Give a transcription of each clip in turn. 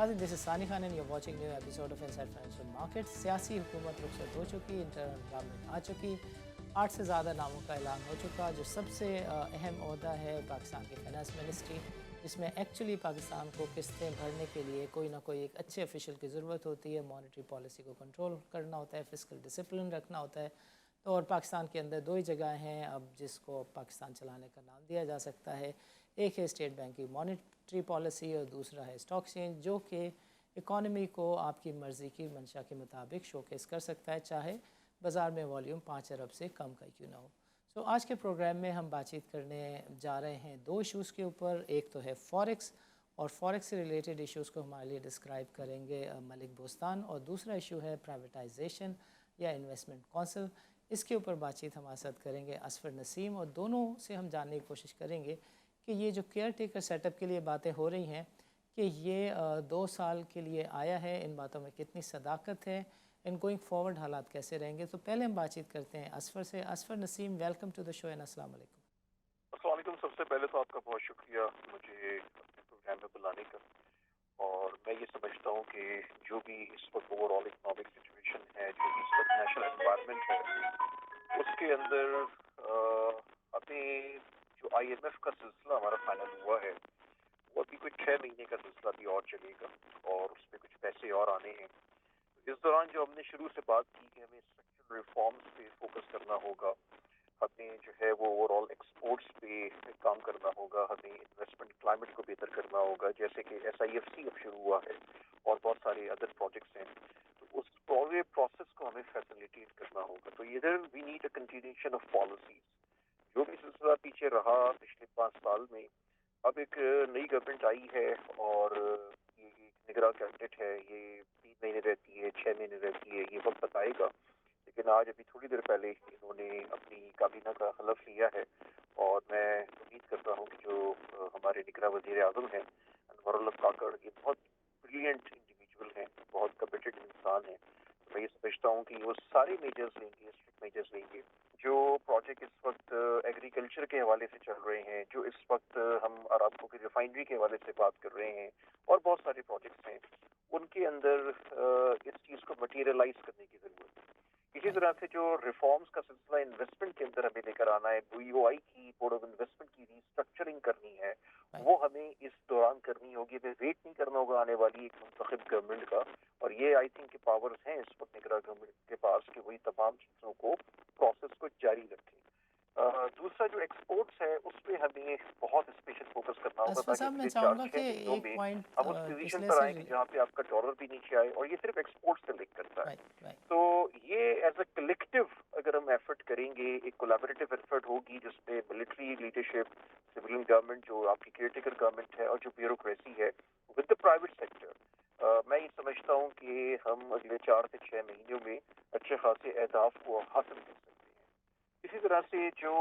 नाज़रीन, this is सानी Khan and you watching new episode of inside financial market. सियासी हुकूमत रुखसत हो चुकी, इंटरनल गवर्नमेंट आ चुकी, 8 से ज़्यादा नामों का ऐलान हो चुका। जो सबसे अहम ओहदा है पाकिस्तान की फाइनेंस मिनिस्ट्री, जिसमें एक्चुअली पाकिस्तान को किस्तें भरने के लिए कोई ना कोई एक अच्छे ऑफिशियल की ज़रूरत होती है। मॉनेटरी पॉलिसी को कंट्रोल करना होता है, फिस्कल डिसिप्लिन रखना होता है। तो और पाकिस्तान के अंदर दो ही जगह हैं अब जिसको पाकिस्तान चलाने का नाम दिया जा सकता है। एक है स्टेट बैंक की मॉनेटरी पॉलिसी और दूसरा है स्टॉक एक्सचेंज, जो कि इकॉनमी को आपकी मर्ज़ी की मंशा के मुताबिक शोकेस कर सकता है, चाहे बाज़ार में वॉल्यूम 5 अरब से कम का क्यों ना हो। सो आज के प्रोग्राम में हम बातचीत करने जा रहे हैं दो इशूज़ के ऊपर। एक तो है फॉरेक्स, और फॉरेक्स से रिलेटेड इश्यूज़ को हमारे लिए डिस्क्राइब करेंगे मलिक बोस्तान, और दूसरा इशू है प्राइवेटाइजेशन या इन्वेस्टमेंट कौंसिल। इसके ऊपर बातचीत हमारे साथ करेंगे असफर नसीम, और दोनों से हम जानने की कोशिश करेंगे कि ये जो केयर टेकर सेटअप के लिए बातें हो रही हैं कि ये 2 साल के लिए आया है, इन बातों में कितनी सदाकत है, इन गोइंग फॉरवर्ड हालात कैसे रहेंगे। तो पहले हम बातचीत करते हैं असफर से। Asfar Naseem, welcome to the show and अस्सलाम वालेकुम। अस्सलाम वालेकुम। सबसे पहले तो आपका बहुत शुक्रिया मुझे अपने प्रोग्राम में बुलाने का। और मैं ये समझता हूँ कि जो भी इस वक्त ओवरऑल इकोनॉमिक सिचुएशन है, जो भी इस वक्त नेशनल एनवायरनमेंट है, उसके अंदर अभी जो IMF का सिलसिला हमारा फाइनल हुआ है, वो अभी कुछ 6 महीने का सिलसिला भी और चलेगा और उसमें कुछ पैसे और आने हैं। इस दौरान जो हमने शुरू से बात की कि हमें स्ट्रक्चरल रिफॉर्म्स पे फोकस करना होगा, हमें जो है वो ओवरऑल एक्सपोर्ट्स पे काम करना होगा, हमें इन्वेस्टमेंट क्लाइमेट को बेहतर करना होगा, जैसे कि SIFC अब शुरू हुआ है और बहुत सारे अदर प्रोजेक्ट्स हैं। तो उस पूरे प्रोसेस को हमें फैसिलिटेट करना होगा। तो इधर we need a continuation of policies. जो भी सिलसिला पीछे रहा पिछले 5 साल में, अब एक नई गवर्नमेंट आई है और ये एक निगरान कैबिनेट है। ये 3 महीने रहती है, 6 महीने रहती है, ये वक्त बताएगा। लेकिन आज अभी थोड़ी देर पहले इन्होंने अपनी काबीना का हलफ लिया है और मैं उम्मीद करता हूँ कि जो हमारे निगरान वज़ीर आज़म हैं अनवरुल्लाह काकड़, ये बहुत ब्रिलियंट इंडिविजुअल हैं, बहुत कमिटेड इंसान हैं। तो मैं ये समझता हूँ कि वो सारे मेजर्स लेंगे, स्ट्रिक्ट मेजर्स लेंगे। जो प्रोजेक्ट इस वक्त एग्रीकल्चर के हवाले से चल रहे हैं, जो इस वक्त हम अरामको की रिफाइनरी के हवाले से बात कर रहे हैं और बहुत सारे प्रोजेक्ट्स हैं, उनके अंदर इस चीज़ को मटीरियलाइज करने की ज़रूरत है। इसी तरह से जो रिफॉर्म्स का सिलसिला इन्वेस्टमेंट के अंदर हमें लेकर आना है, BOI की, बोर्ड ऑफ इन्वेस्टमेंट की रीस्ट्रक्चरिंग करनी है, वो हमें इस दौरान करनी होगी। हमें वेट नहीं करना होगा आने वाली एक मुंतखब गवर्नमेंट का। और ये आई थिंक के पावर्स हैं इस वक्त निगरान गवर्नमेंट के पास कि वही तमाम चीज़ों को, प्रोसेस को जारी रखें। दूसरा जो एक्सपोर्ट्स है उस पर हमें बहुत स्पेशल फोकस करना होगा असफर ताकि साहब, मैं अगले चाहूँगा 4-6 कि महीनों एक में पॉइंट हम उस पोजीशन पिछले पर से आए कि जहाँ पे आपका डॉलर भी नीचे आए, और ये सिर्फ एक्सपोर्ट से लिंक करता है। राइट। तो ये एज अ कलेक्टिव अगर हम एफर्ट करेंगे, एक कोलैबोरेटिव एफर्ट होगी जिसमें मिलिट्री लीडरशिप, सिविलियन गवर्नमेंट जो आपकी केयरटेकर गवर्नमेंट है, और जो ब्यूरोक्रेसी है विद द प्राइवेट सेक्टर, मैं ये समझता हूँ कि हम अगले 4 से 6 महीनों में अच्छे खासे अहदाफ को हासिल कर सकते हैं। इसी तरह से जो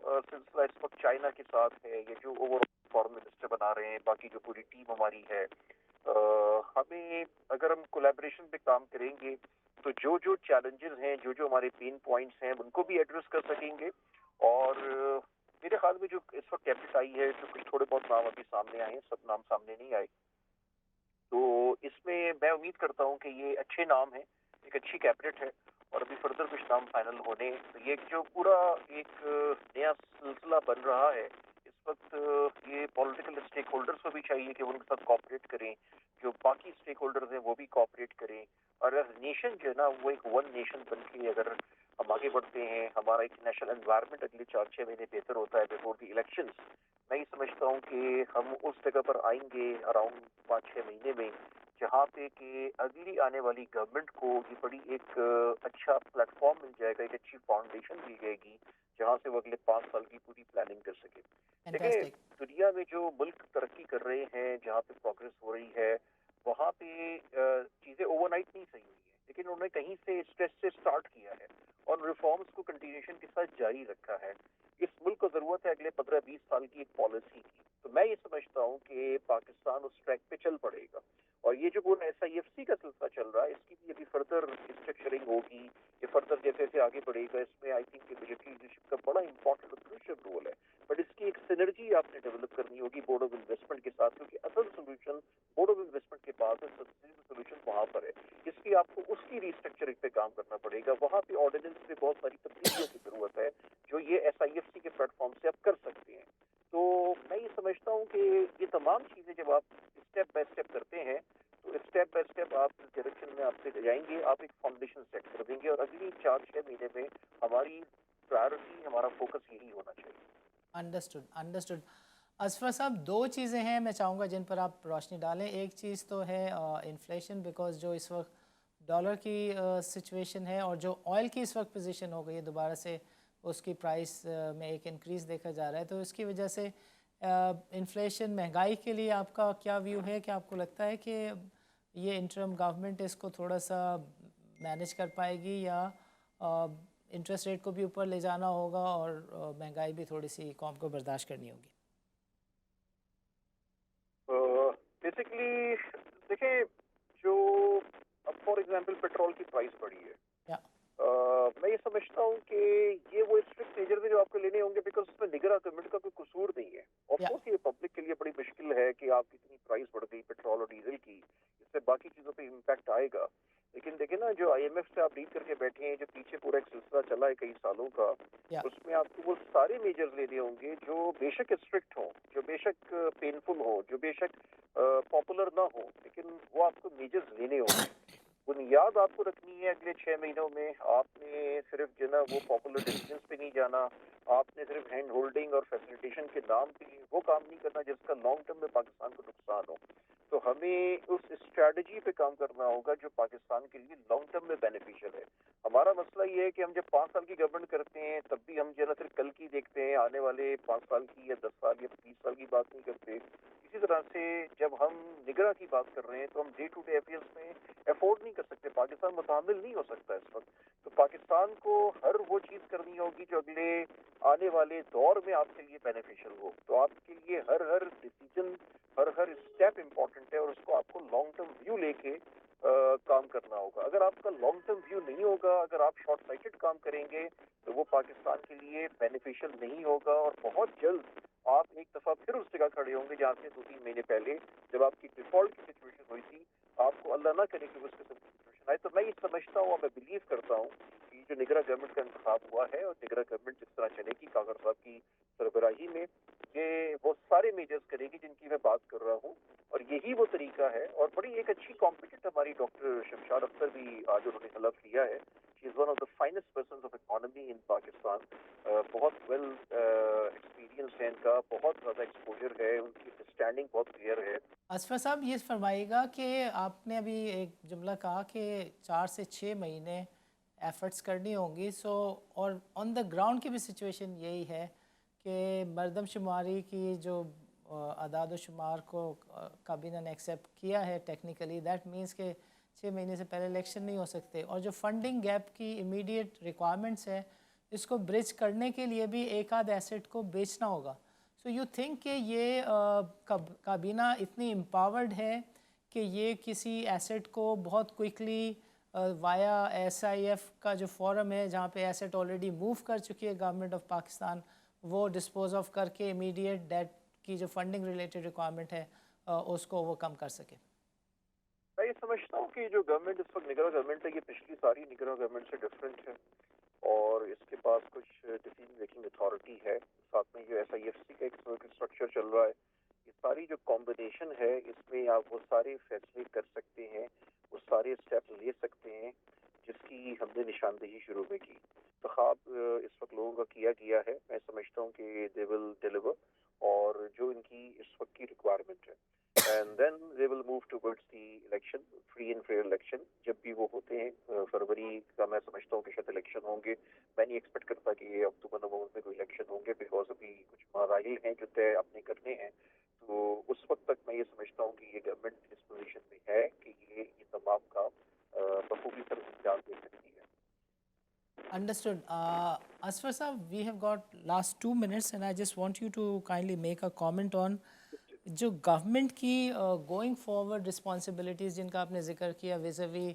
सिलसिला इस वक्त चाइना के साथ है, ये जो ओवरऑल फॉरेन मिनिस्टर बना रहे हैं, बाकी जो पूरी टीम हमारी है, हमें अगर हम कोलैबोरेशन पे काम करेंगे तो जो जो चैलेंजेस हैं, जो जो हमारे पेन पॉइंट्स हैं, उनको भी एड्रेस कर सकेंगे। और मेरे ख्याल में जो इस वक्त कैबिनेट आई है, जो कुछ थोड़े बहुत नाम अभी सामने आए हैं, सब नाम सामने नहीं आए, तो इसमें मैं उम्मीद करता हूँ कि ये अच्छे नाम हैं, एक अच्छी कैबिनेट है और अभी फर्दर कुछ नाम फाइनल होने। तो ये जो पूरा एक नया सिलसिला बन रहा है इस वक्त, ये पॉलिटिकल स्टेक होल्डर्स को भी चाहिए कि उनके साथ कोऑपरेट करें, जो बाकी स्टेक होल्डर्स हैं वो भी कोऑपरेट करें। और नेशन जो है ना, वो एक वन नेशन बन के अगर हम आगे बढ़ते हैं, हमारा एक नेशनल एनवायरनमेंट अगले 4-6 महीने बेहतर होता है बिफोर द इलेक्शंस, मैं ये समझता हूँ कि हम उस जगह पर आएंगे अराउंड 5-6 महीने में, जहाँ पे कि अगली आने वाली गवर्नमेंट को ये बड़ी एक अच्छा प्लेटफॉर्म मिल जाएगा, एक अच्छी फाउंडेशन दी जाएगी, जहाँ से वो अगले 5 साल की पूरी प्लानिंग कर सके। देखिए, फैंटास्टिक। दुनिया में जो मुल्क तरक्की कर रहे हैं, जहाँ पे प्रोग्रेस हो रही है, वहाँ पे चीज़ें ओवरनाइट नहीं सही हुई है, लेकिन उन्होंने कहीं से स्ट्रेस से स्टार्ट किया है और रिफॉर्म्स को कंटिन्यूएशन के साथ जारी रखा है। इस मुल्क को जरूरत है अगले 15-20 साल की एक पॉलिसी की। तो मैं ये समझता हूँ कि पाकिस्तान उस ट्रैक पे चल पड़ेगा। और ये जो पूरा SIFC का सिलसिला चल रहा है, इसकी भी अभी फर्दर स्ट्रक्चरिंग होगी, ये फर्दर जैसे जैसे आगे बढ़ेगा, इसमें आई थिंक मिलिट्री लीडरशिप का बड़ा इंपॉर्टेंट और क्रूशियल रोल है। बट इसकी एक सिनर्जी आपने डेवलप करनी होगी बोर्ड ऑफ इन्वेस्टमेंट के साथ, क्योंकि असल सोल्यूशन बोर्ड ऑफ इन्वेस्टमेंट के पास है, की रिस्ट्रक्चरिंग पे काम करना पड़ेगा, वहाँ पे ऑर्डिनेंस में बहुत सारी तब्दीलियों की ज़रूरत है जो ये SIFC के प्लेटफॉर्म से आप कर सकते हैं। तो मैं ये समझता हूँ कि ये तमाम चीज़ें जब आप स्टेप बाय स्टेप करते हैं तो स्टेप बाय स्टेप आप इस डायरेक्शन में आपसे जाएंगे, आप एक फाउंडेशन सेट कर देंगे और अगली 4-6 महीने में हमारी प्रायोरिटी, हमारा फोकस यही होना चाहिए। Understood, understood. असफर साहब, दो चीज़ें हैं मैं चाहूँगा जिन पर आप रोशनी डालें। एक चीज़ तो है इन्फ्लेशन, बिकॉज जो इस वक्त डॉलर की सिचुएशन है और जो ऑयल की इस वक्त पोजीशन हो गई है दोबारा से उसकी प्राइस में एक इंक्रीज़ देखा जा रहा है, तो इसकी वजह से इन्फ्लेशन, महंगाई के लिए आपका क्या व्यू है? कि आपको लगता है कि ये इंटरम गवर्नमेंट इसको थोड़ा सा मैनेज कर पाएगी या इंटरेस्ट रेट को भी ऊपर ले जाना होगा और महंगाई भी थोड़ी सी कौम को बर्दाश्त करनी होगी? बेसिकली देखिए, जो अब फॉर एग्जांपल पेट्रोल की प्राइस बढ़ी है, या मैं ये समझता हूँ कि ये वो स्ट्रिक्ट मेजर जो आपको लेने होंगे, बिकॉज उसमें निगरान गवर्नमेंट का कोई कसूर नहीं है। ऑफ या कोर्स ये पब्लिक के लिए बड़ी मुश्किल है कि आपकी इतनी प्राइस बढ़ गई पेट्रोल और डीजल की, इससे बाकी चीज़ों पे इम्पैक्ट आएगा। लेकिन देखिए ना, जो IMF से आप डील करके बैठे हैं, जो पीछे पूरा एक सिलसिला चला है कई सालों का, या उसमें आपको वो सारे मेजर्स लेने होंगे जो बेशक स्ट्रिक्ट हों, जो बेशक पेनफुल हो, जो बेशक पॉपुलर ना हो, लेकिन वो आपको मेजर्स लेने होंगे। बुनियाद आपको रखनी है अगले 6 महीनों में। आपने सिर्फ जो ना वो पॉपुलर डिसीजंस पे नहीं जाना, आपने सिर्फ हैंड होल्डिंग और फैसिलिटेशन के नाम पे वो काम नहीं करना जिसका लॉन्ग टर्म में पाकिस्तान को नुकसान हो। तो हमें उस स्ट्रेटजी पे काम करना होगा जो पाकिस्तान के लिए लॉन्ग टर्म में बेनिफिशियल है। हमारा मसला ये है कि हम जब 5 साल की गवर्नमेंट करते हैं तब भी हम जो ना सिर्फ कल की देखते हैं, आने वाले 5 साल की या 10 साल या 20 साल की बात नहीं करते। इसी तरह से जब हम निगरान की बात कर रहे हैं तो हम डे टू डे अफेयर्स में अफोर्ड नहीं कर सकते। पाकिस्तान मुतामिल नहीं हो सकता इस वक्त। तो पाकिस्तान को हर वो चीज़ करनी होगी जो अगले आने वाले दौर में आपके लिए बेनिफिशियल हो। तो आपके लिए हर डिसीजन, हर स्टेप इम्पोर्टेंट है और उसको आपको लॉन्ग टर्म व्यू लेके काम करना होगा। अगर आपका लॉन्ग टर्म व्यू नहीं होगा, अगर आप शॉर्ट साइटेड काम करेंगे तो वो पाकिस्तान के लिए बेनिफिशियल नहीं होगा और बहुत जल्द आप एक दफ़ा फिर उस जगह खड़े होंगे जहाँ से 2-3 महीने पहले जब आपकी डिफॉल्ट की सिचुएशन हुई थी। आपको अल्लाह ना करे कि उस किस्म की सिचुएशन आए। तो मैं ये समझता हूँ और मैं बिलीव करता हूँ कि जो निगरान गवर्नमेंट का इंतखाब हुआ है और निगरान गवर्नमेंट जिस तरह चलेगी कागर साहब की सरबराही में, ये वो सारे मेजर्स करेगी जिनकी मैं बात कर रहा हूँ और यही वो तरीका है। और बड़ी एक अच्छी कॉम्पिटेंट हमारी डॉक्टर शमशाद अख्तर भी आज उन्होंने हलफ लिया है। She is one of the finest person of economy in Pakistan. बहुत वेल एक्सपीरियंस है इनका, बहुत ज़्यादा एक्सपोजर है, उनकी अंडरस्टैंडिंग बहुत क्लियर है। असफर साहब, ये फरमाइएगा कि आपने अभी एक जुमला कहा कि 4 से 6 महीने एफ़र्ट्स करनी होंगी, सो और ऑन द ग्राउंड की भी सिचुएशन यही है कि मरदमशुमारी की जो अदाद व शुमार को काबीना ने एक्सेप्ट किया है टेक्निकली, दैट मीन्स कि 6 महीने से पहले इलेक्शन नहीं हो सकते और जो फंडिंग गैप की इमीडिएट रिक्वायरमेंट्स है इसको ब्रिज करने के लिए भी एक आध एसेट को बेचना होगा। सो यू थिंक कि ये काबीना इतनी एम्पावर्ड है कि ये किसी एसेट को बहुत क्विकली वाया SIF का जो फोरम है जहाँ पे एसेट ऑलरेडी मूव कर चुकी है गवर्नमेंट ऑफ पाकिस्तान, वो डिस्पोज ऑफ करके इमीडिएट डेट की जो फंडिंग रिलेटेड रिक्वायरमेंट है उसको वो कम कर सके? मैं ये समझता हूँ कि जो गवर्नमेंट इस वक्त निगरान गवर्नमेंट है, ये पिछली सारी निगरान गवर्नमेंट से डिफरेंट है और इसके पास कुछ डिसीजन मेकिंग अथॉरिटी है। साथ में जो SIFC का एक स्ट्रक्चर चल रहा है, ये सारी जो कॉम्बिनेशन है इसमें आप वो सारे फैसले कर सकते हैं, वो सारे स्टेप्स ले सकते हैं जिसकी हमने निशानदेही शुरू में की। तो ख्वाब इस वक्त लोगों का किया गया है। मैं समझता हूँ कि दे विल डिलीवर और जो इनकी इस वक्त की रिक्वायरमेंट है and then they will move towards the election, free and fair election जब भी वो होते हैं। फरवरी का मैं समझता हूँ कि शायद इलेक्शन होंगे। मैं नहीं एक्सपेक्ट करता कि ये अक्टूबर नवंबर में कोई इलेक्शन होंगे, बिकॉज अभी कुछ मराइल हैं जो तय अपने करने हैं। तो उस वक्त तक मैं ये समझता हूँ कि ये गवर्नमेंट इस पोजीशन में है कि ये तमाम काम बखूबी सर अंजाम दे सकती है। Understood. Asfar Saab, we have got last 2 minutes and I just want you to kindly make a comment on जो गवर्नमेंट की गोइंग फॉरवर्ड रिस्पॉन्सिबिलिटीज़ जिनका आपने जिक्र किया vis-a-vis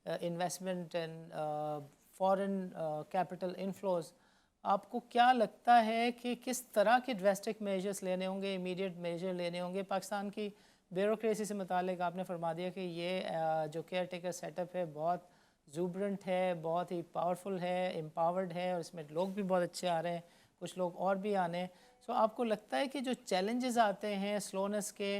investment and foreign capital inflows, आपको क्या लगता है कि किस तरह के ड्रास्टिक मेजर्स लेने होंगे, इमीडिएट मेजर लेने होंगे? पाकिस्तान की ब्यूरोक्रेसी से मुतालिक आपने फरमा दिया कि ये जो केयर टेकर सेटअप है बहुत एक्जूबरेंट है, बहुत ही पावरफुल है, एम्पावर्ड है और इसमें लोग भी बहुत अच्छे आ रहे हैं, कुछ लोग और भी आने हैं। सो आपको लगता है कि जो चैलेंजेस आते हैं स्लोनेस के,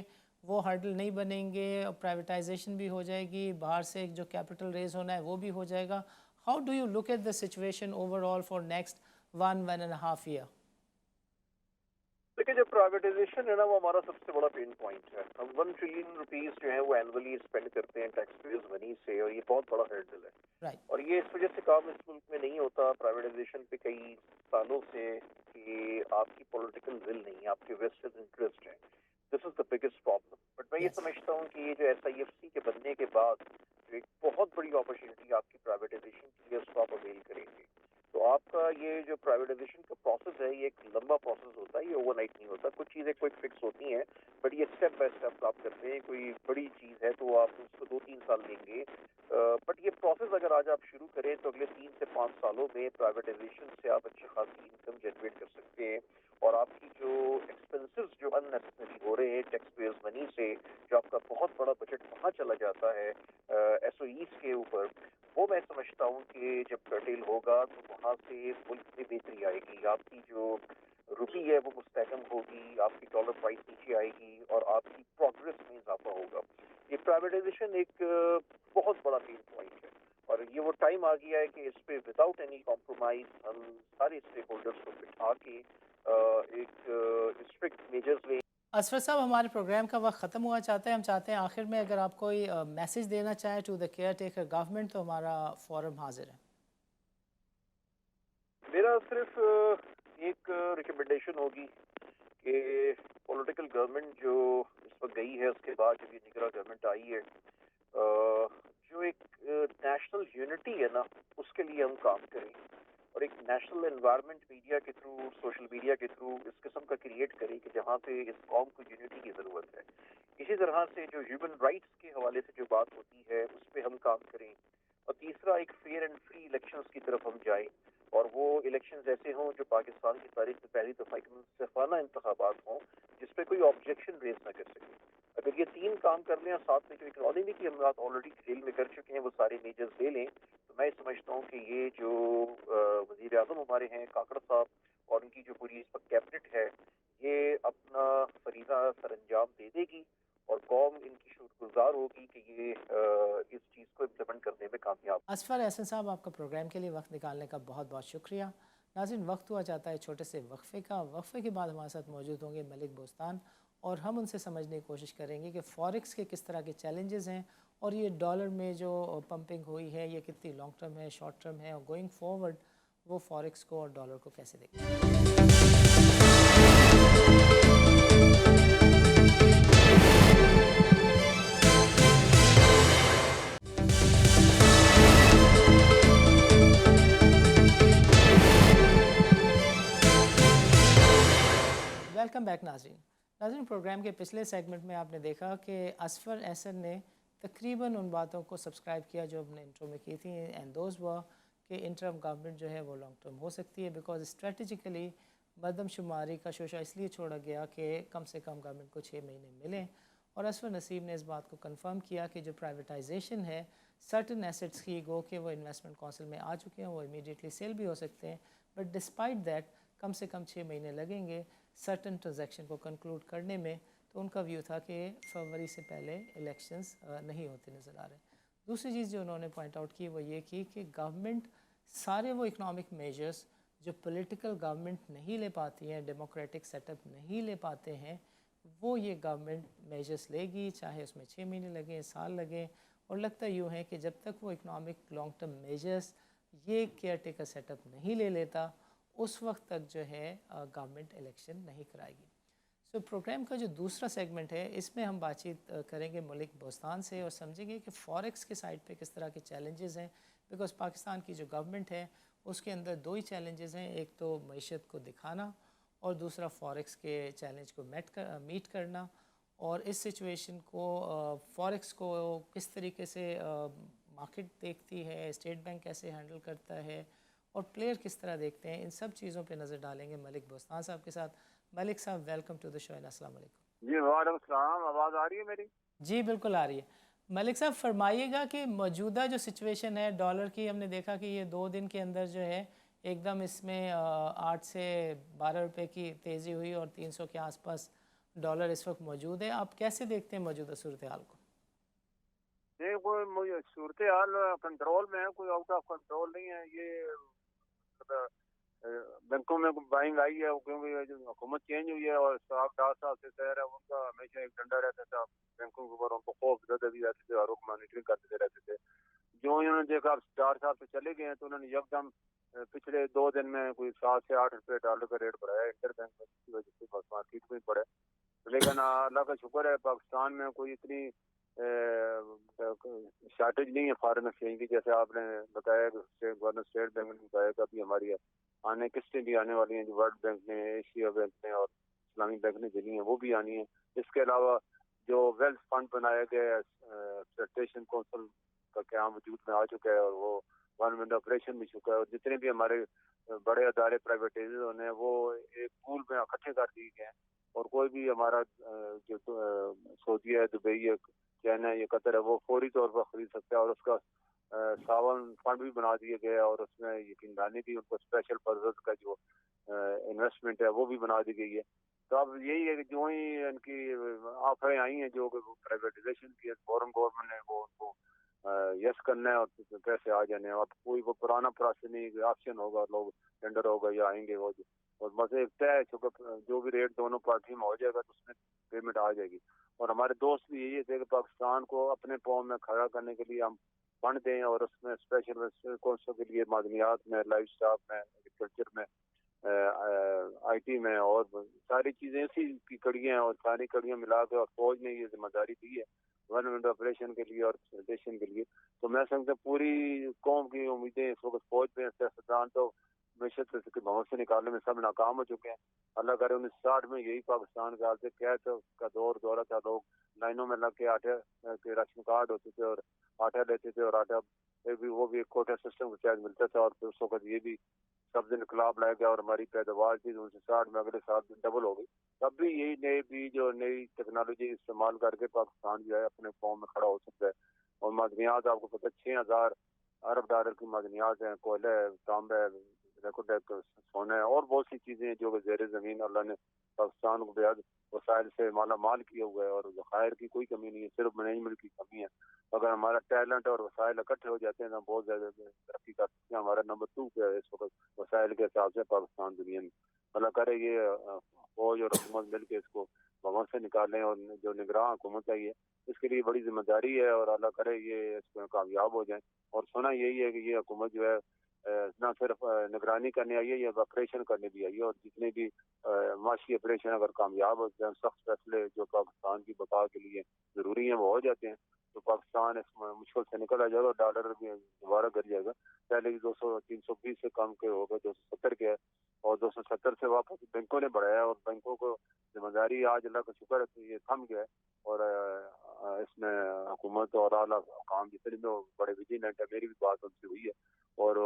वो हर्डल नहीं बनेंगे और प्राइवेटाइजेशन भी हो जाएगी, बाहर से जो कैपिटल रेज होना है वो भी हो जाएगा? How do you look at the situation overall for next 1.5 year? देखिए, जो प्राइवेटाइजेशन है ना, वो हमारा सबसे बड़ा पेन पॉइंट है। हम 1 ट्रिलियन रुपीस जो है वो एनुअली स्पेंड करते हैं टैक्स पेयर्स मनी से, और ये बहुत बड़ा हर्डल है। राइट। और ये इस वजह से काम इस मुल्क में नहीं होता प्राइवेटाइजेशन पे कई सालों से, कि आपकी पॉलिटिकल विल नहीं, आपके वेस्टेड इंटरेस्ट है। This is the biggest problem. But मैं ये यस। समझता हूँ कि ये जो SIFC के बनने के बाद जो एक बहुत बड़ी अपॉर्चुनिटी आपकी प्राइवेटाइजेशन की है, उसको आप अवेल करेंगे। तो आपका ये जो प्राइवेटाइजेशन का प्रोसेस है, ये एक लंबा प्रोसेस होता है, ये ओवरनाइट नहीं होता। कुछ चीज़ें क्विक फिक्स होती हैं, बट ये स्टेप बाय स्टेप आप करते हैं। कोई बड़ी चीज़ है तो आप उसको 2-3 साल लेंगे, बट ये प्रोसेस अगर आज आप शुरू करें तो अगले 3 से 5 सालों में प्राइवेटाइजेशन से आप अच्छी खासी इनकम जनरेट कर सकते हैं। और आपकी जो एक्सपेंसेस जो अननेसेसरी हो रहे हैं टैक्स पेयर्स मनी से, जो आपका बहुत बड़ा बजट वहाँ चला जाता है SOEs के ऊपर, वो मैं समझता हूँ कि जब कर्टेल होगा तो वहाँ से मुल्क में बेहतरी आएगी। आपकी जो रुपी है वो मुस्तहकम होगी, आपकी डॉलर प्राइस नीचे आएगी और आपकी प्रोग्रेस में इजाफा होगा। ये प्राइवेटाइजेशन एक बहुत बड़ा पेन पॉइंट है, और ये वो टाइम आ गया है कि इस पे विदाउट एनी कॉम्प्रोमाइज हम सारे स्टेक होल्डर्स को बिठा के एक स्ट्रिक्ट मेजर्स लें। असफर साहब, हमारे प्रोग्राम का वक्त ख़त्म हुआ चाहते हैं। हम चाहते हैं आखिर में अगर आप कोई मैसेज देना चाहें to the caretaker government, तो हमारा फोरम हाजिर है। मेरा सिर्फ एक रिकमेंडेशन होगी कि पॉलिटिकल गवर्नमेंट जो इस वक्त गई है, उसके बाद जब ये निगरान गवर्नमेंट आई है, जो एक नेशनल यूनिटी है ना, उसके लिए हम काम करें, और एक नेशनल एनवायरनमेंट मीडिया के थ्रू, सोशल मीडिया के थ्रू इस किस्म का क्रिएट करें कि जहाँ पे इस कौम को यूनिटी की ज़रूरत है। इसी तरह से जो ह्यूमन राइट्स के हवाले से जो बात होती है, उस पर हम काम करें। और तीसरा, एक फेयर एंड फ्री इलेक्शंस की तरफ हम जाएं, और वो इलेक्शंस ऐसे हों जो पाकिस्तान की तारीख में पहली दफ़ा एक मुनसिफाना इंतखाबात हों, जिस पे कोई ऑब्जेक्शन रेज ना कर सके। अगर ये 3 काम कर लें, और साथ में जो इकोनॉमी की हम बात ऑलरेडी डिटेल में कर चुके हैं, वो सारे मेजर्स ले लें, तो मैं समझता हूँ कि ये जो वज़ीर आज़म हमारे हैं काकड़ साहब, और उनकी जो पूरी इस वक्त कैबिनेट है, ये अपना फरीज़ा सरअंजाम दे देगी, और कौम इनकी शुक्रगुजार होगी कि ये इस चीज़ को इम्प्लीमेंट करने में कामयाब। असफर एहसन साहब, आपका प्रोग्राम के लिए वक्त निकालने का बहुत बहुत शुक्रिया। नाज़रीन, वक्त हुआ चाहता है छोटे से वक्फे का। वक्फे के बाद हमारे साथ मौजूद होंगे मलिक बोस्तान, और हम उनसे समझने की कोशिश करेंगे कि फॉरेक्स के किस तरह के चैलेंजेस हैं, और ये डॉलर में जो पंपिंग हुई है ये कितनी लॉन्ग टर्म है, शॉर्ट टर्म है, और गोइंग फॉरवर्ड वो फॉरेक्स को और डॉलर को कैसे देखते हैं। वेलकम बैक नाज़रीन। नाज़रीन, प्रोग्राम के पिछले सेगमेंट में आपने देखा कि असफर एहसन ने तकरीबन उन बातों को सब्सक्राइब किया जो हमने इंट्रो में की थी, एंड दोज वर कि इंटरम गवर्नमेंट जो है वो लॉन्ग टर्म हो सकती है, बिकॉज स्ट्रेटजिकली मरदमशुमारी का शोशा इसलिए छोड़ा गया कि कम से कम गवर्नमेंट को 6 महीने मिलें। और असफर नसीम ने इस बात को कंफर्म किया कि जो प्राइवेटाइजेशन है सर्टन एसेट्स की, गो कि वो इन्वेस्टमेंट काउंसिल में आ चुके हैं, वो इमीडिएटली सेल भी हो सकते हैं, बट डिस्पाइट दैट कम से कम 6 महीने लगेंगे सर्टन ट्रांजैक्शन को कंक्लूड करने में। तो उनका व्यू था कि फरवरी से पहले इलेक्शंस नहीं होते नज़र आ रहे। दूसरी चीज़ जो उन्होंने पॉइंट आउट की वो ये की कि गवर्नमेंट सारे वो इकोनॉमिक मेजर्स जो पॉलिटिकल गवर्नमेंट नहीं ले पाती हैं, डेमोक्रेटिक सेटअप नहीं ले पाते हैं, वो ये गवर्नमेंट मेजर्स लेगी, चाहे उसमें 6 महीने लगें, साल लगें। और लगता यूँ है कि जब तक वो इकोनॉमिक लॉन्ग टर्म मेजर्स ये केयर टेकर सेटअप नहीं ले लेता, उस वक्त तक जो है गवर्नमेंट इलेक्शन नहीं कराएगी। सो प्रोग्राम का जो दूसरा सेगमेंट है, इसमें हम बातचीत करेंगे मलिक बोस्तान से, और समझेंगे कि फॉरेक्स के साइड पे किस तरह के चैलेंजेस हैं। बिकॉज पाकिस्तान की जो गवर्नमेंट है उसके अंदर 2 ही चैलेंजेस हैं, एक तो मईशत को दिखाना और दूसरा फॉरेक्स के चैलेंज को मीट करना। और इस सिचुएशन को फॉरेक्स को किस तरीके से मार्केट देखती है, स्टेट बैंक कैसे हैंडल करता है, और प्लेयर किस तरह देखते हैं, इन सब चीज़ों पे नज़र डालेंगे मलिक बोस्तान साहब के साथ। मलिक साहब, वेलकम टू द शो। अस्सलाम वालेकुम। जी वालेकुम सलाम। आवाज़ आ रही है मेरी? जी बिल्कुल आ रही है। मलिक साहब फरमाइएगा कि मौजूदा जो सिचुएशन है डॉलर की, हमने देखा कि ये 2 दिन के अंदर जो है एकदम इसमें 8 से 12 रुपए की तेज़ी हुई और 300 के आसपास डॉलर इस वक्त मौजूद है। आप कैसे देखते हैं मौजूदा सूरत हाल को? नहीं, कोई मुझे सूरत हाल कंट्रोल में है, कोई आउट ऑफ कंट्रोल नहीं है। ये बैंकों में बाइंग आई है क्योंकि जो हुकूमत चेंज हुई है और साहब 10 साल से शहर है, उनका हमेशा एक डंडा रहता था बैंकों के ऊपर, उनको खौफ ज़्यादा भी रहते थे और वो मॉनिटरिंग करते रहते थे। जो इन्होंने देखा अब 4 साल से चले गए हैं तो उन्होंने यकदम पिछले 2 दिन में कोई 7 से 8 रुपये डॉलर का रेट बढ़ाया इंटर बैंक में, जिसकी वजह से मार्केट में पड़े। लेकिन अल्लाह का शुक्र है पाकिस्तान में कोई इतनी शॉर्टेज नहीं है फॉरेन एक्सचेंज की, जैसे आपने बताया गवर्नर स्टेट बैंक ने बताया कि अभी हमारी आने किस्तें भी आने वाली हैं, जो वर्ल्ड बैंक ने, एशिया बैंक ने और इस्लामिक बैंक ने देनी है, वो भी आनी है। इसके अलावा जो वेल्थ फंड बनाया गया है, एक्सपेक्टेशन काउंसिल का क्या वजूद में आ चुका है और वो गवर्नमेंट ऑपरेशन भी चुका है, और जितने भी हमारे बड़े अदारे प्राइवेटाइज होने हैं वो एक पूल में इकट्ठे कर दिए गए हैं, और कोई भी हमारा जो सऊदी है, दुबई है, चाइना है, ये कतर है, वो फौरी तौर पर खरीद सकता है। और उसका सावन फंड भी बना दिए गए और उसमें यकीन दहानी भी उनको स्पेशल पर्पज का जो इन्वेस्टमेंट है वो भी बना दी गई है। तो अब यही है कि जो ही इनकी ऑफरें आई हैं जो प्राइवेटाइजेशन की, फॉरेन गवर्नमेंट ने वो उनको यस करना है और पैसे आ जाने हैं। अब कोई वो पुराना प्रोसेस नहीं, ऑप्शन होगा, लोग टेंडर होगा या आएंगे वो, और बस एक तय जो भी रेट दोनों पार्टी में हो जाएगा तो उसमें पेमेंट आ जाएगी। और हमारे दोस्त भी यही थे कि पाकिस्तान को अपने पाँव में खड़ा करने के लिए हम फंड दें और उसमें स्पेशल कोर्सों के लिए मादनियात में, लाइफ स्टॉक में, एग्रीकल्चर में, आईटी में, और सारी चीज़ें इसी की कड़ियाँ हैं, और सारी कड़ियाँ मिला के और फौज ने ये जिम्मेदारी दी है गवर्नमेंट ऑपरेशन के लिए और प्रेजेंटेशन के लिए। तो मैं समझता पूरी कौम की उम्मीदें इस वक्त फौज पे, सियासतदान तो हमेशा से भवन से निकालने में सब नाकाम हो चुके हैं। अल्लाह करे 1960 में यही पाकिस्तान के हाल से कैद का दौरा था, लोग लाइनों में लग के आटे के राशन कार्ड होते थे और आटा लेते थे, और आटा भी वो भी एक कोटा सिस्टम को शायद मिलता था, और फिर उस वक्त ये भी सब्ज इनकलाब लाया गया और हमारी पैदावार थी 1960 में अगले साल डबल हो गई। तब भी यही नए बीज और नई टेक्नोलॉजी इस्तेमाल करके पाकिस्तान जो है अपने फॉर्म में खड़ा हो सकता है। और मदनियात आपको पता 6,000 अरब डॉलर की मदनियात हैं, कोयला है, तांबा है, सोना है, और बहुत सी चीजें हैं जो जेर जमीन अल्लाह ने पाकिस्तान को बेहद वसाइल से माला माल किया हुआ है, और ज़खायर की कोई कमी नहीं है, सिर्फ मैनेजमेंट की कमी है। अगर हमारा टैलेंट और वसाइल इकट्ठे हो जाते हैं तो बहुत ज्यादा तरक्की कर सकते हैं। हमारा नंबर 2 पे है इस वक्त वसाइल के हिसाब से पाकिस्तान दुनिया में। अल्लाह करे ये फौज और हुकूमत मिल के इसको भवन से निकालें, और जो निगरान हुकूमत है ये इसके लिए बड़ी जिम्मेदारी है, और अल्लाह करे ये इसमें कामयाब हो जाए। और सुना यही है कि ये हुकूमत जो है ना सिर्फ निगरानी करने आई है, ये ऑपरेशन करने भी आई है, और जितने भी माशी ऑपरेशन अगर कामयाब हो जाए, सख्त फैसले जो पाकिस्तान की बका के लिए जरूरी है वो हो जाते हैं, तो पाकिस्तान इस मुश्किल से निकल आ जाएगा और डॉलर दोबारा गिर जाएगा। पहले की 320 से कम के हो गए, 270 के है, और 270 से वापस बैंकों ने बढ़ाया, और बैंकों को जिम्मेदारी आज अल्लाह का शुक्र है कि ये थम गया है। और इसमें हुकूमत और आला काम जितने भी बड़े विजिलेंट है, मेरी भी बात उनसे हुई है, और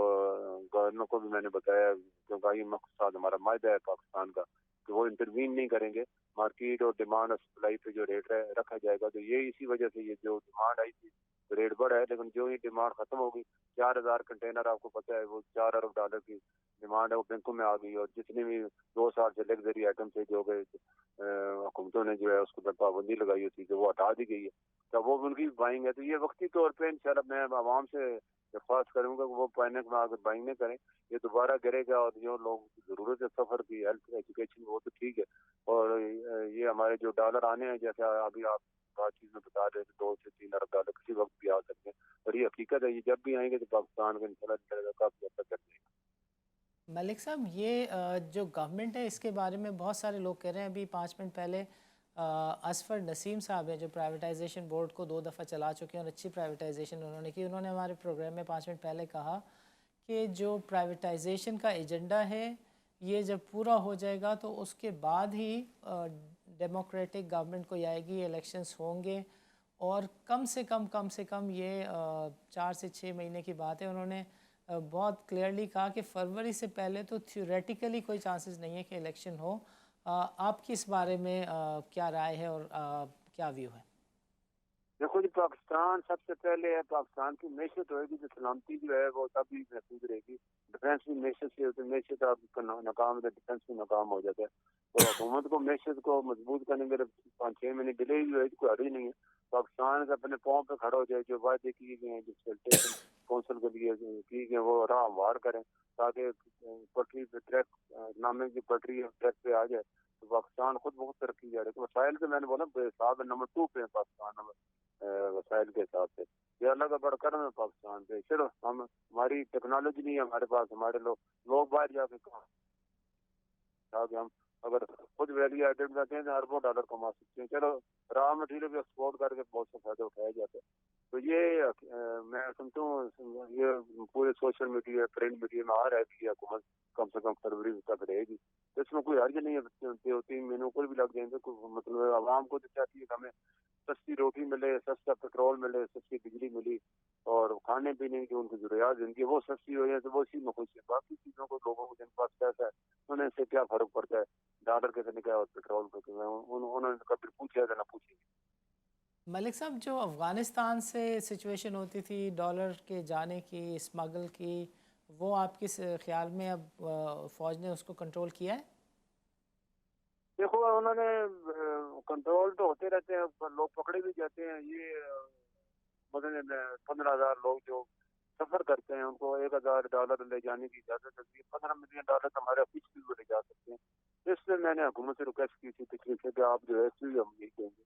गवर्नर को भी मैंने बताया, क्योंकि मकसद हमारा मायदा है पाकिस्तान का कि वो इंटरवीन नहीं करेंगे, मार्केट और डिमांड और सप्लाई पे जो रेट है रखा जाएगा। तो ये इसी वजह से ये जो डिमांड आई थी रेट बढ़ा है, लेकिन जो ही डिमांड खत्म होगी, 4,000 कंटेनर आपको पता है वो 4 अरब डॉलर की डिमांड है वो बैंकों में आ गई, और जितने भी 2 साल से लग्जरी आइटम थे जो हुकूमतों ने जो है उसको पर पाबंदी लगाई हुई थी, तो वो हटा दी गई है, तो वो उनकी बाइंग है। तो ये वक्ती तौर पर इंशाल्लाह मैं आवाम से दरख्वास्त करूंगा कि वो पैनिक में आकर बाइंग नहीं करें, ये दोबारा गिरेगा, और जो लोग जरूरत है सफर की, हेल्थ एजुकेशन, वो तो ठीक है। और ये हमारे जो डॉलर आने हैं, जैसे अभी आप बातचीत में बता रहे थे 2 से 3 अरब डॉलर किसी वक्त भी आ सकते हैं, और ये हकीकत है, ये जब भी आएंगे तो पाकिस्तान का इंशाल्लाह काफी हद तक कर देंगे। मलिक साहब, ये जो गवर्नमेंट है इसके बारे में बहुत सारे लोग कह रहे हैं। अभी 5 मिनट पहले असफर नसीम साहब हैं जो प्राइवेटाइजेशन बोर्ड को 2 दफ़ा चला चुके हैं और अच्छी प्राइवेटाइजेशन उन्होंने की। उन्होंने हमारे प्रोग्राम में 5 मिनट पहले कहा कि जो प्राइवेटाइजेशन का एजेंडा है ये जब पूरा हो जाएगा तो उसके बाद ही डेमोक्रेटिक गवर्नमेंट कोई आएगी, इलेक्शंस होंगे, और कम से कम ये 4 से 6 महीने की बात है। उन्होंने बहुत क्लियरली कहा कि फरवरी से पहले तो थ्योरेटिकली कोई चांसेस नहीं है कि इलेक्शन हो। आपकी इस बारे में क्या राय है और क्या व्यू है? देखो जी, पाकिस्तान सबसे पहले है, पाकिस्तान की मैशत होगी तो सलामती जो है वो तभी महफूज रहेगी। डिफेंस भी मैशत से होती है, मैशत आपका नाकाम है, डिफेंस भी नाकाम हो जाता है। तो हुकूमत को मैशत को मजबूत करने के लिए 5-6 महीने डिले हुई है, कोई हर्ज नहीं है। पाकिस्तान का अपने पाँव पे खड़ा हो जाए, जो वादे किए गए हैं, जो फैसिलिटेशन काउंसिल के लिए की गए वो राह हमवार करें, ताकि पटरी पे ट्रैक नामे की पटरी ट्रैक पे आ जाए, तो पाकिस्तान खुद बहुत तरक्की जा रही है। तो वसाइल के मैंने बोला साहब नंबर 2 पे है पाकिस्तान, वसाइल के हिसाब से। ये अल्लाह का बड़ा करम है पाकिस्तान पे। चलो हम, हमारी टेक्नोलॉजी नहीं है हमारे पास, हमारे लोग बाहर जाके ताकि हम अगर खुद वैल्यू एडेड करते हैं तो अरबों डॉलर कमा सकते हैं। चलो रॉ मटेरियल भी एक्सपोर्ट करके बहुत से फायदे उठाए जाते हैं। तो ये मैं समझता हूँ ये पूरे सोशल मीडिया प्रिंट मीडिया में आ रहा है कि हुकूमत कम से कम फरवरी तक रहेगी, तो इसमें कोई हर्ज नहीं है। 2-3 महीनों को भी लग जाएंगे, मतलब आवाम को तो चाहती है कि हमें सस्ती रोटी मिले, सस्ता पेट्रोल मिले, सस्ती बिजली मिली, और खाने पीने की उनकी जरूरियात जिनकी वो सस्ती हो जाए तो वो इसी में खुश है। बाकी चीज़ों को लोगों को जिनके पास पैसा है उन्हें से क्या फर्क पड़ता है डॉलर कितने का और पेट्रोल का कितना। उन्होंने कभी पूछा है ना पूछी। मलिक साहब, जो अफ़गानिस्तान से सिचुएशन होती थी डॉलर के जाने की, स्मगल की, वो आपके ख्याल में अब फ़ौज ने उसको कंट्रोल किया है? देखो उन्होंने कंट्रोल तो होते रहते हैं, पर लोग पकड़े भी जाते हैं। ये मतलब 15,000 लोग जो सफर करते हैं उनको $1,000 ले जाने की इजाजत होती है। $15 मिलियन हमारे ऑफिस भी वो ले जा सकते हैं। तो इसलिए मैंने हुकूमत से रिक्वेस्ट की थी पिछले से कि आप जो है इस हम नहीं देंगे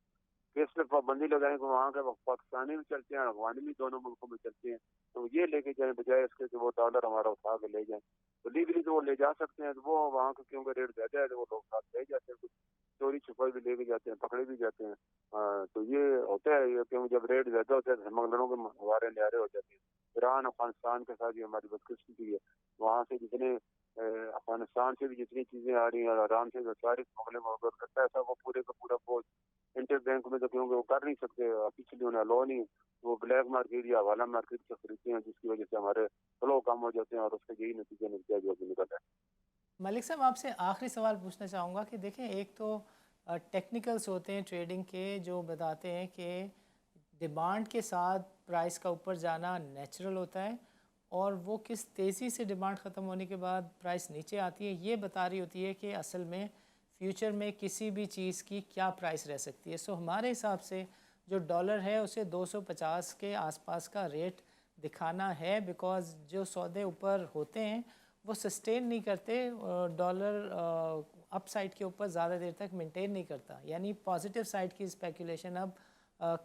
कि इस पर पाबंदी लगाएं कि वहाँ के पाकिस्तानी भी चलते हैं, अफगानी भी दोनों मुल्कों में चलते हैं, तो ये लेके जाएं बजाय इसके कि वो डॉलर हमारा उठा के ले जाएं। तो लीगली तो वो ले जा सकते हैं, तो वो वहाँ के क्योंकि रेट ज्यादा है तो वो लोग साथ ले जाते हैं, कुछ चोरी छुपाई भी लेके जाते हैं, पकड़े भी जाते हैं। तो ये होता है ये, क्योंकि जब रेट ज्यादा होता है तो स्मगलरों के हमारे न्यारे हो जाते हैं। ईरान अफगानिस्तान के साथ ये हमारी बदकिस्मती है। वहाँ से जितने अफगानिस्तान से भी जितनी चीजें आ रही हैं आराम से सारी स्मगलिंग वगैरह करता है सब, वो पूरे का पूरा बोझ इंटर बैंक में तो क्योंकि वो कर नहीं सकते, पिछली उन्हें लो नहीं, वो ब्लैक मार्केट या हवाला मार्केट से खरीदते हैं, जिसकी वजह से हमारे फ्लो कम हो जाते हैं और उसके यही नतीजे निकल जो अभी निकल है। मलिक साहब, आपसे आखिरी सवाल पूछना चाहूँगा कि देखें, एक तो टेक्निकल्स होते हैं ट्रेडिंग के जो बताते हैं कि डिमांड के साथ प्राइस का ऊपर जाना नेचुरल होता है, और वो किस तेज़ी से डिमांड ख़त्म होने के बाद प्राइस नीचे आती है ये बता रही होती है कि असल में फ्यूचर में किसी भी चीज़ की क्या प्राइस रह सकती है। सो हमारे हिसाब से जो डॉलर है उसे 250 के आसपास का रेट दिखाना है, बिकॉज़ जो सौदे ऊपर होते हैं वो सस्टेन नहीं करते, डॉलर अप साइड के ऊपर ज़्यादा देर तक मेंटेन नहीं करता, यानी पॉजिटिव साइड की स्पेकुलेशन अब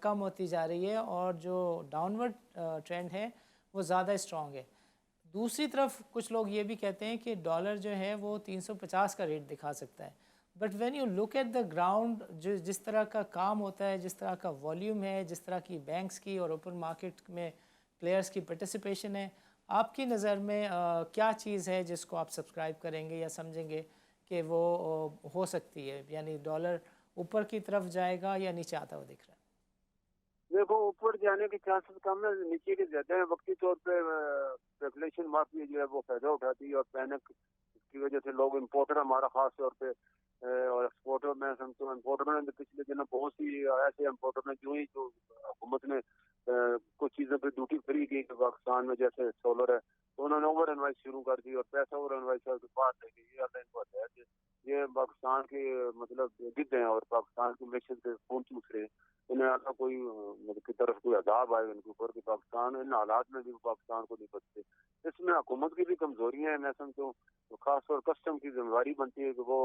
कम होती जा रही है और जो डाउनवर्ड ट्रेंड है वो ज़्यादा स्ट्रॉन्ग है। दूसरी तरफ कुछ लोग ये भी कहते हैं कि डॉलर जो है वो 350 का रेट दिखा सकता है, but when you look at the ground, जो जिस तरह का काम होता है, जिस तरह का वॉल्यूम है, जिस तरह की बैंक्स की और ओपन मार्केट में प्लेयर्स की पार्टिसिपेशन है, आपकी नज़र में क्या चीज़ है जिसको आप सब्सक्राइब करेंगे या समझेंगे कि वो हो सकती है, यानी डॉलर ऊपर की तरफ जाएगा या नीचे आता हुआ दिख रहा है? देखो ऊपर जाने के चांसेस कम है, नीचे के ज्यादा है। वक्ती तौर पे स्पेकुलेशन माफिया जो है वो फायदा उठाती है और पैनिक की वजह से लोग इम्पोर्टर हमारा खास तौर पे और एक्सपोर्टर, मैं समझता हूँ इम्पोर्टर ने पिछले दिनों बहुत सी ऐसे इम्पोर्टर ने जो ही जो हुकूमत ने कुछ चीज़ों पे ड्यूटी फ्री की पाकिस्तान में, जैसे सोलर है, तो उन्होंने ओवर इनवाइस शुरू कर दी और पैसा ओवर इनवाइस के बाद लेके ये अल्लाह इनको है कि ये पाकिस्तान के मतलब गिद्ध हैं और पाकिस्तान की मैशत से खून चूस रहे हैं। इन्हें अल्लाह कोई मतलब की तरफ कोई अदाब आए उनके ऊपर कि पाकिस्तान इन हालात में भी पाकिस्तान को नहीं बचते। इसमें हुकूमत की भी कमजोरियां हैं, मैं समझता हूँ। तो खासतौर कस्टम की जिम्मेवारी बनती है कि वो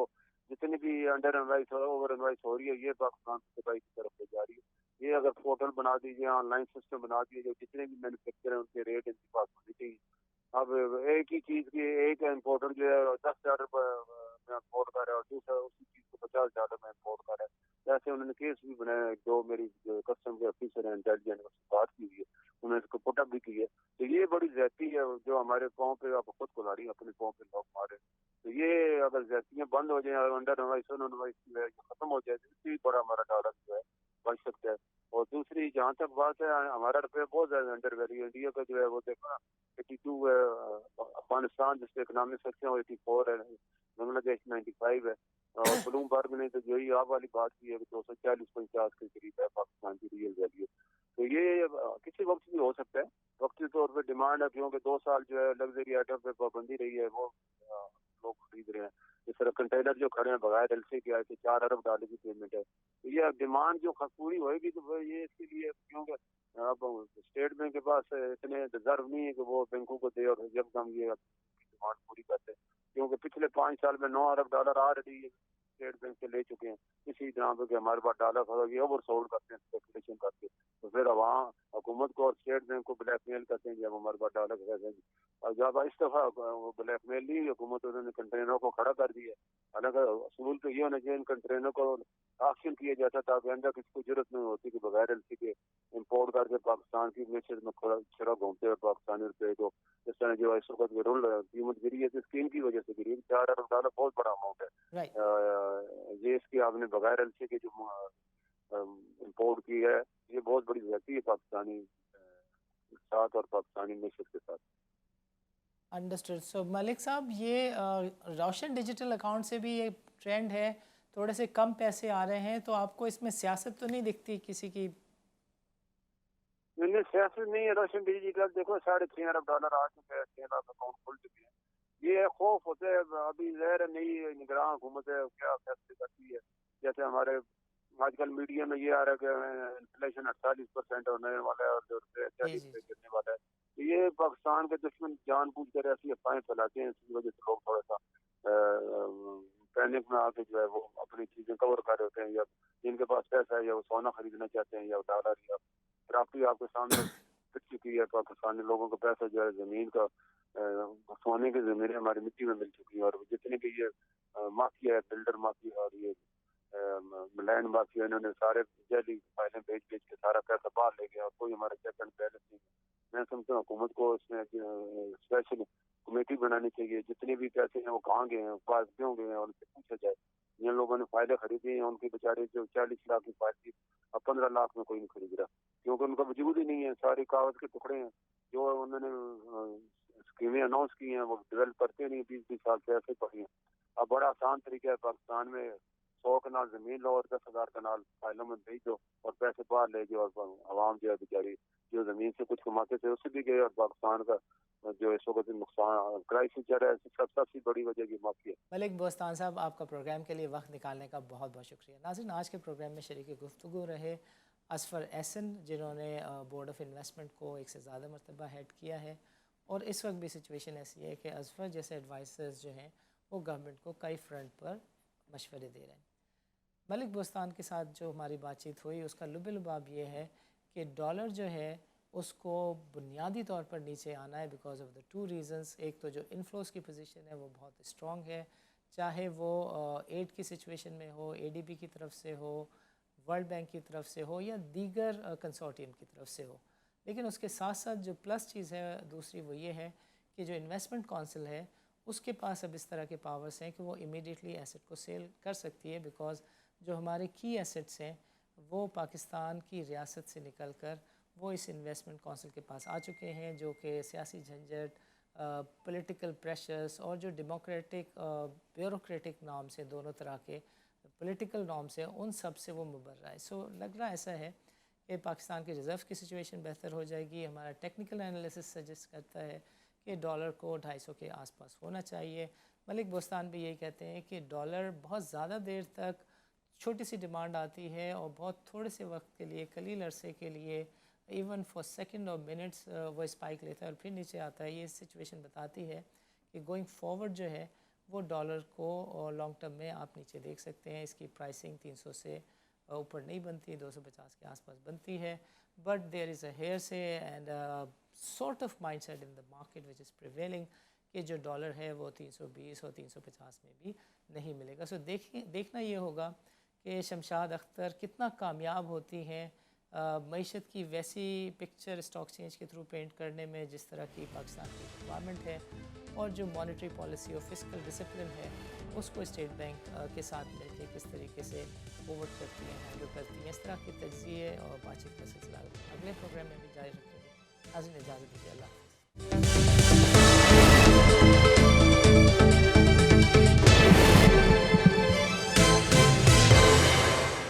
जितनी भी अंडर इनवाइस ओवर इनवाइस हो रही है ये पाकिस्तान की तबाही की तरफ ले जा रही है। ये अगर पोर्टल बना दीजिए, ऑनलाइन सिस्टम बना दिए, जो जितने भी मैन्युफैक्चर हैं उनके रेट इनके पास होनी चाहिए। अब एक ही चीज की एक इम्पोर्टर जो है $10 में इम्पोर्ट कर रहा है और दूसरा उसी चीज को $50 में इम्पोर्ट कर रहा है। ऐसे उन्होंने केस भी बनाया, जो मेरी कस्टम के ऑफिसर हैं इंटेलिजेंस, उससे बात की हुई है, उन्होंने इसको पुटअप भी की है। तो ये बड़ी ज्यादती है जो हमारे पाँव पे आप खुद को लाड़ी अपने पाँव पे लोग मारे। तो ये अगर ज्यादतियाँ बंद हो जाए और अंडर इनवाइस खत्म हो जाए तो इससे बड़ा हमारा डॉलर जो है बच सकता है। और दूसरी जहाँ तक बात है, हमारा रुपया बहुत ज्यादा अंडर वैल्यू, इंडिया का जो है वो देखो 82 है, अफगानिस्तान जिसके इकोनॉमिक सेक्शन 84 है, बांग्लादेश 95 है। اور ब्लूमबर्ग ने तो यही आप वाली बात की है कि 240-50 के करीब है पाकिस्तान की रियल वैल्यू। तो ये किसी वक्त भी हो सकता है। वक्ती तौर पे डिमांड है, क्योंकि 2 साल जो है लग्जरी आइटम पे पाबंदी रही है, वो लोग खरीद रहे हैं। इस तरह कंटेनर जो खड़े हैं बगैर एलसी के आए थे, $4 अरब की पेमेंट है। तो ये डिमांड जो पूरी होएगी तो ये इसके लिए, क्योंकि अब स्टेट बैंक के पास इतने रिजर्व नहीं है कि वो बैंकों को दे और जब हम ये डिमांड पूरी करते हैं, क्योंकि पिछले 5 साल में $9 अरब ऑलरेडी स्टेट बैंक से ले चुके हैं। इसी तरह पे कि हमारे पास डॉलर होगा, ये ओवर सोल्ड करते हैं स्पेकुलेशन करके, तो फिर वहाँ हुकूमत को और स्टेट बैंक को ब्लैकमेल करते हैं जब हमारे पास डॉलर पैसे। और जब इस दफा वो ब्लैकमेल नहीं हुकूमत, उन्होंने कंटेनरों को खड़ा कर दिया। हालांकि असूल तो ये होना चाहिए इन कंटेनरों को ऑक्शन किया जाता था, आइंदा किसी को जरूरत नहीं होती कि बगैर एलसी के इम्पोर्ट करके पाकिस्तान की मैशत में खड़ा घूमते हुए पाकिस्तानी रुपये को। इस तरह जो इस वक्त कीमत गिरी है तो स्कीम की वजह से गिरी है। $4 अरब बहुत बड़ा अमाउंट है। ये इसकी आपने बगैर एलसी के जो इम्पोर्ट की है, ये बहुत बड़ी ज्यादती है पाकिस्तानी साथ और पाकिस्तानी मैशत के साथ। अंडरस्टूड। सो मलिक साहब, ये रोशन डिजिटल अकाउंट से भी ये ट्रेंड है, थोड़े से कम पैसे आ रहे हैं, तो आपको इसमें सियासत तो नहीं दिखती किसी की? नहीं, सियासत नहीं है। रोशन डिजिटल देखो $6.5 अरब आ चुके हैं, 6 लाख अकाउंट खुल चुके हैं। ये खौफ होते है, अभी ज़ाहिर नई निगरान हुकूमत है, क्या फैसले करती है। जैसे हमारे आजकल मीडिया में ये आ रहा है कि इन्फ्लेशन 48% होने वाला है और जो 40 पे गिरने वाला है। तो ये पाकिस्तान के दुश्मन जानबूझ कर ऐसी अफवाहें फैलाते हैं, इसकी वजह से लोग थोड़ा सा पैनिक में आके जो है वो अपनी चीजें कवर कर रहे होते हैं, या जिनके पास पैसा है या वो सोना खरीदना चाहते हैं या डॉलर या प्रॉपर्टी आपके सामने फिट चुकी है। पाकिस्तानी लोगों का पैसा जो है जमीन का सोने की जमीनें हमारी मिट्टी में मिल चुकी है, और जितने भी ये माफिया है, बिल्डर माफिया और ये लैंड माफिया, इन्होंने सारे जाली फाइलें बेच के सारा पैसा बाहर ले गया और कोई हमारा चेक एंड बैलेंस नहीं। मैं समझता हूँ हुकूमत को इसमें स्पेशल कमेटी बनानी चाहिए, जितने भी पैसे हैं वो कहाँ गए हैं, पास क्यों गए हैं, और उनसे पूछा जाए। जिन लोगों ने फायदे खरीदे हैं उनके बेचारे जो 40 लाख की फाइल थी, अब 15 लाख में कोई नहीं खरीद रहा, क्योंकि उनका वजूद ही नहीं है। सारे कागज के टुकड़े हैं जो उन्होंने स्कीमें अनाउंस की हैं, वो डेवलप करते नहीं, 20-20 साल से ऐसे पड़ी हैं। अब बड़ा आसान तरीका है, पाकिस्तान में 100 कनाल जमीन लो और 10,000 कनाल फाइलों में भेज दो और पैसे बाहर ले जाओ, और आवाम जो है बेचारी जो जमीन से कुछ कमाते थे उससे भी गए, और पाकिस्तान का जो इस वक्त नुकसान क्राइसिस चल रहा है, सबसे बड़ी वजह की माफी है। मलिक बोस्तान साहब, आपका प्रोग्राम के लिए वक्त निकालने का बहुत बहुत शुक्रिया। नाज़रीन, आज के प्रोग्राम में शरीक गुफ्तगू रहे असफर एहसन, जिन्होंने बोर्ड ऑफ इन्वेस्टमेंट को एक से ज़्यादा मरतबा हेड किया है, और इस वक्त भी सिचुएशन ऐसी है कि असफर जैसे एडवाइज़र्स जो हैं वो गवर्नमेंट को कई फ्रंट पर मशवरे दे रहे हैं। मलिक बोस्तान के साथ जो हमारी बातचीत हुई उसका लुब-ए-लुबाब ये है कि डॉलर जो है उसको बुनियादी तौर पर नीचे आना है बिकॉज ऑफ द 2 रीज़न्स। एक तो जो इन्फ्लोस की पोजीशन है वो बहुत स्ट्रॉन्ग है, चाहे वो एड की सिचुएशन में हो, एडीबी की तरफ से हो, वर्ल्ड बैंक की तरफ से हो, या दीगर कंसोर्टियम की तरफ से हो। लेकिन उसके साथ साथ जो प्लस चीज़ है दूसरी, वो ये है कि जो इन्वेस्टमेंट काउंसिल है उसके पास अब इस तरह के पावर्स हैं कि वो इमीडिएटली एसेट को सेल कर सकती है, बिकॉज जो हमारे की एसेट्स हैं वो पाकिस्तान की रियासत से निकल कर वो इस इन्वेस्टमेंट काउंसिल के पास आ चुके हैं, जो कि सियासी झंझट, पॉलिटिकल प्रेशर्स और जो डेमोक्रेटिक ब्यूरोक्रेटिक नॉर्म्स हैं, दोनों तरह के पॉलिटिकल नॉर्म्स हैं, उन सब से वो मुबर्रा है। सो लग रहा ऐसा है कि पाकिस्तान के रिज़र्व की सिचुएशन बेहतर हो जाएगी। हमारा टेक्निकल एनालिसिस सजेस्ट करता है कि डॉलर को 250 के आसपास होना चाहिए। मलिक बोस्तान भी यही कहते हैं कि डॉलर बहुत ज़्यादा देर तक छोटी सी डिमांड आती है और बहुत थोड़े से वक्त के लिए, कलील अरसे के लिए, इवन फॉर सेकंड और मिनट्स वो स्पाइक लेता है और फिर नीचे आता है। ये सिचुएशन बताती है कि गोइंग फॉरवर्ड जो है वो डॉलर को लॉन्ग टर्म में आप नीचे देख सकते हैं। इसकी प्राइसिंग 300 से ऊपर नहीं बनती, 250 के आसपास बनती है, but there is a hearsay and sort of mindset in the market which is prevailing कि जो डॉलर है वो 320 और 350 में भी नहीं मिलेगा। सो देखना ये होगा कि शमशाद अख्तर कितना कामयाब होती हैं मईशत की वैसी पिक्चर स्टॉक चेंज के थ्रू पेंट करने में जिस तरह की पाकिस्तान की रिक्वायरमेंट है, और जो मॉनेटरी पॉलिसी और फिस्कल डिसिप्लिन है उसको स्टेट बैंक के साथ मिलकर किस तरीके से फॉरवर्ड करती हैं, हैंडल करती हैं। इस तरह के तज्ज़िये और बातचीत का सिलसिला अगले प्रोग्राम में भी जारी रखेंगे। नाज़रीन, इजाज़त दीजिए। अल्लाह।